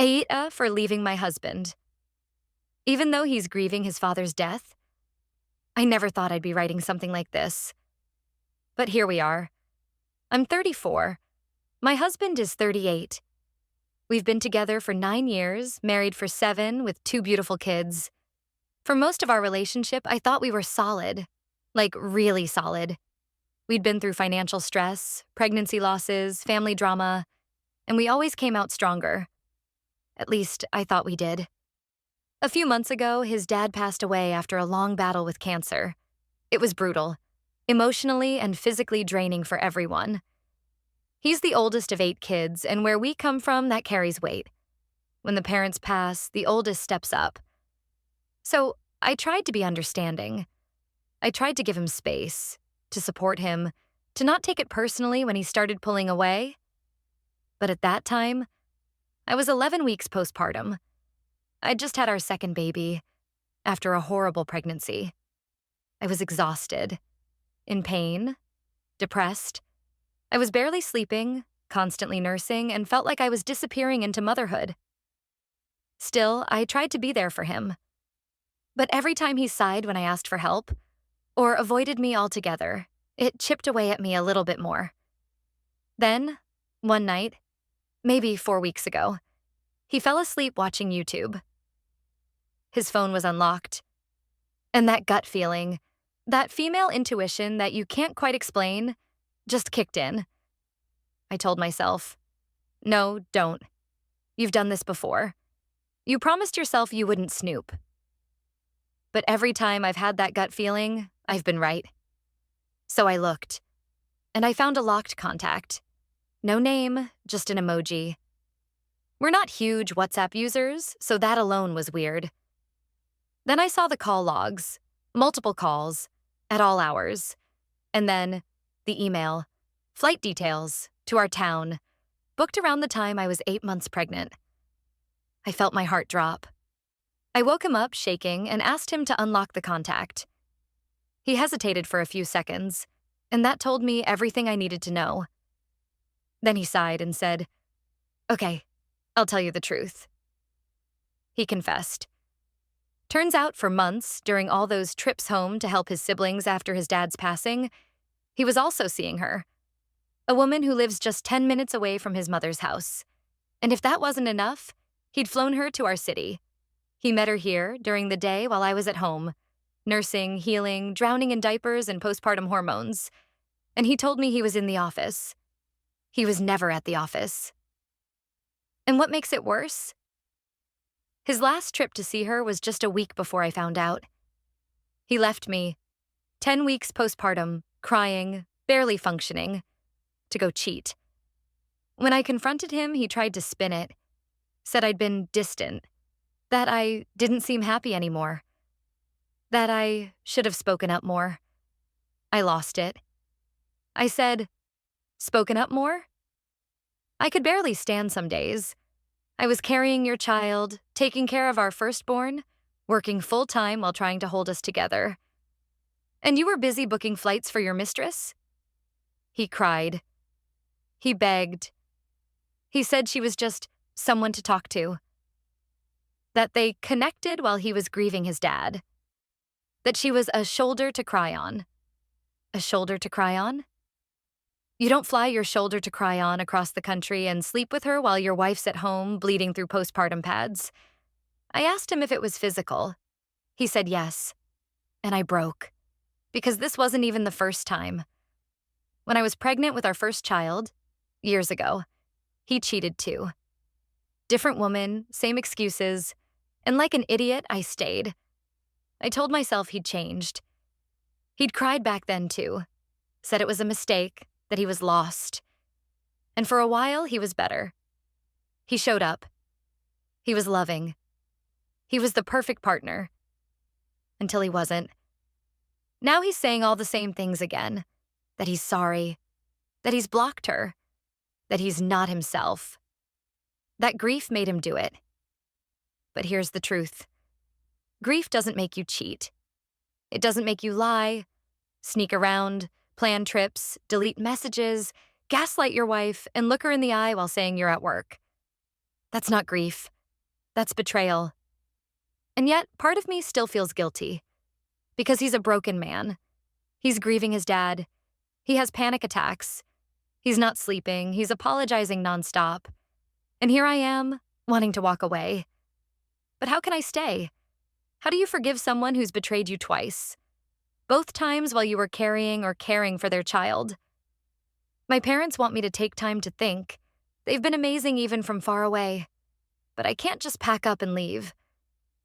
AITA for leaving my husband. Even though he's grieving his father's death, I never thought I'd be writing something like this. But here we are. I'm 34. My husband is 38. We've been together for 9 years, married for 7, with 2 beautiful kids. For most of our relationship, I thought we were solid. Like, really solid. We'd been through financial stress, pregnancy losses, family drama, and we always came out stronger. At least, I thought we did. A few months ago, his dad passed away after a long battle with cancer. It was brutal, emotionally and physically draining for everyone. He's the oldest of 8 kids, and where we come from, that carries weight. When the parents pass, the oldest steps up. So I tried to be understanding. I tried to give him space, to support him, to not take it personally when he started pulling away. But at that time, I was 11 weeks postpartum. I'd just had our second baby, after a horrible pregnancy. I was exhausted, in pain, depressed. I was barely sleeping, constantly nursing, and felt like I was disappearing into motherhood. Still, I tried to be there for him. But every time he sighed when I asked for help, or avoided me altogether, it chipped away at me a little bit more. Then, one night, maybe 4 weeks ago, he fell asleep watching YouTube. His phone was unlocked. And that gut feeling, that female intuition that you can't quite explain, just kicked in. I told myself, no, don't. You've done this before. You promised yourself you wouldn't snoop. But every time I've had that gut feeling, I've been right. So I looked, and I found a locked contact. No name, just an emoji. We're not huge WhatsApp users, so that alone was weird. Then I saw the call logs, multiple calls, at all hours. And then the email, flight details, to our town, booked around the time I was 8 months pregnant. I felt my heart drop. I woke him up shaking and asked him to unlock the contact. He hesitated for a few seconds, and that told me everything I needed to know. Then he sighed and said, "Okay, I'll tell you the truth." He confessed. Turns out for months, during all those trips home to help his siblings after his dad's passing, he was also seeing her, a woman who lives just 10 minutes away from his mother's house. And if that wasn't enough, he'd flown her to our city. He met her here during the day while I was at home, nursing, healing, drowning in diapers and postpartum hormones. And he told me he was in the office. He was never at the office. And what makes it worse? His last trip to see her was just a week before I found out. He left me, 10 weeks postpartum, crying, barely functioning, to go cheat. When I confronted him, he tried to spin it, said I'd been distant, that I didn't seem happy anymore, that I should have spoken up more. I lost it. I said, "Spoken up more?" I could barely stand some days. I was carrying your child, taking care of our firstborn, working full-time while trying to hold us together. And you were busy booking flights for your mistress? He cried. He begged. He said she was just someone to talk to. That they connected while he was grieving his dad. That she was a shoulder to cry on. A shoulder to cry on? You don't fly your shoulder to cry on across the country and sleep with her while your wife's at home bleeding through postpartum pads. I asked him if it was physical. He said yes. And I broke. Because this wasn't even the first time. When I was pregnant with our first child, years ago, he cheated too. Different woman, same excuses, and like an idiot, I stayed. I told myself he'd changed. He'd cried back then too, said it was a mistake, that he was lost. And for a while, he was better. He showed up. He was loving. He was the perfect partner. Until he wasn't. Now he's saying all the same things again. That he's sorry. That he's blocked her. That he's not himself. That grief made him do it. But here's the truth. Grief doesn't make you cheat. It doesn't make you lie, sneak around, plan trips, delete messages, gaslight your wife, and look her in the eye while saying you're at work. That's not grief. That's betrayal. And yet, part of me still feels guilty. Because he's a broken man. He's grieving his dad. He has panic attacks. He's not sleeping. He's apologizing nonstop. And here I am, wanting to walk away. But how can I stay? How do you forgive someone who's betrayed you twice? Both times while you were carrying or caring for their child. My parents want me to take time to think. They've been amazing even from far away. But I can't just pack up and leave.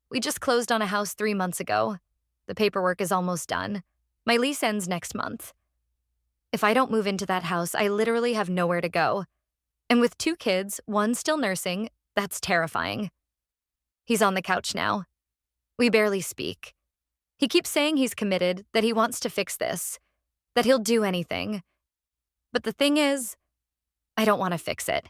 We just closed on a house 3 months ago. The paperwork is almost done. My lease ends next month. If I don't move into that house, I literally have nowhere to go. And with 2 kids, one still nursing, that's terrifying. He's on the couch now. We barely speak. He keeps saying he's committed, that he wants to fix this, that he'll do anything. But the thing is, I don't want to fix it.